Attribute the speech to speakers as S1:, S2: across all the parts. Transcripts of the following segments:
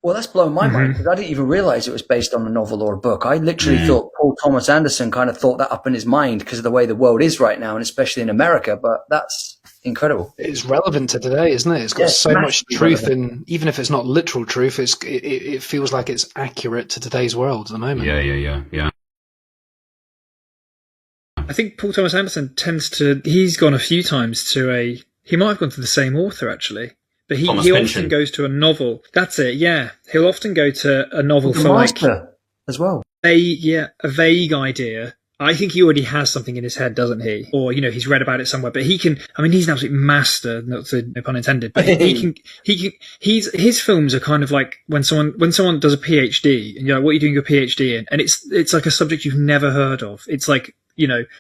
S1: Well, that's blown my mind because I didn't even realize it was based on a novel or a book. I literally thought Paul Thomas Anderson kind of thought that up in his mind because of the way the world is right now, and especially in America. But that's incredible.
S2: It's relevant to today, isn't it? It's got so much truth in, even if it's not literal truth, it feels like it's accurate to today's world at the moment.
S3: Yeah.
S4: I think Paul Thomas Anderson he's gone a few times he might have gone to the same author actually. But he often goes to a novel. That's it, yeah. He'll often go to a novel for
S1: as well.
S4: A vague idea. I think he already has something in his head, doesn't he? Or, he's read about it somewhere, but he's an absolute master, no pun intended, but his films are kind of like when someone does a PhD and you're like, what are you doing your PhD in? And it's like a subject you've never heard of. It's like,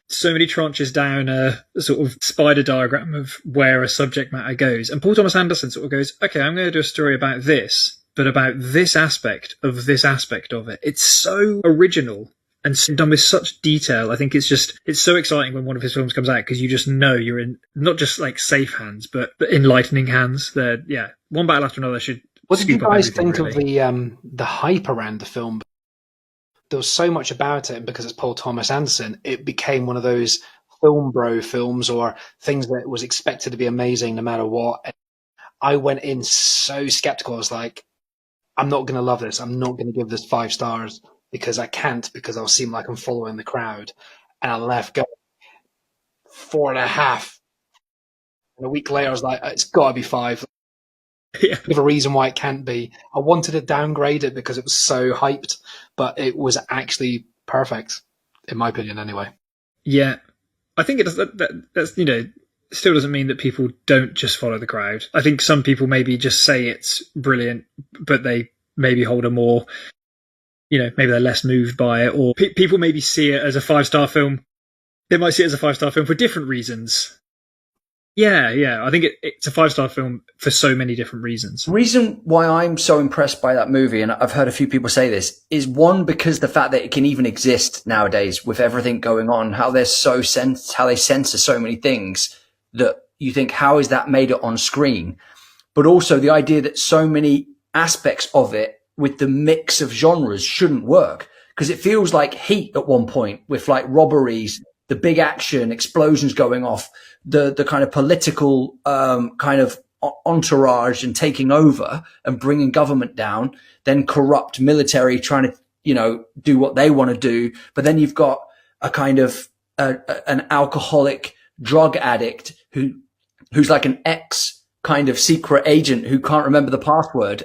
S4: so many tranches down a sort of spider diagram of where a subject matter goes. And Paul Thomas Anderson sort of goes, okay, I'm going to do a story about this, but about this aspect of it. It's so original and done with such detail. I think it's so exciting when one of his films comes out because you just know you're in not just like safe hands, but enlightening hands. One battle after another should.
S2: What did you guys think of the hype around the film? There was so much about it, and because it's Paul Thomas Anderson, it became one of those film bro films or things that was expected to be amazing no matter what. And I went in so skeptical. I was like, I'm not going to love this. I'm not going to give this 5 stars because I can't, because I'll seem like I'm following the crowd. And I left going 4.5. And a week later, I was like, it's got to be 5.
S4: Yeah.
S2: There's a reason why it can't be. I wanted to downgrade it because it was so hyped, but it was actually perfect, in my opinion, anyway.
S4: Yeah, I think it does. That's still doesn't mean that people don't just follow the crowd. I think some people maybe just say it's brilliant, but they maybe hold a more, maybe they're less moved by it, or people maybe see it as a 5-star film. They might see it as a 5-star film for different reasons. Yeah. I think it's a 5-star film for so many different reasons.
S1: The reason why I'm so impressed by that movie, and I've heard a few people say this, is one, because the fact that it can even exist nowadays with everything going on, how they censor so many things that you think, how is that made it on screen? But also the idea that so many aspects of it with the mix of genres shouldn't work, because it feels like Heat at one point with like robberies, the big action, explosions going off, the kind of political kind of entourage and taking over and bringing government down, then corrupt military trying to, do what they want to do. But then you've got a kind of an alcoholic drug addict who's like an ex kind of secret agent who can't remember the password.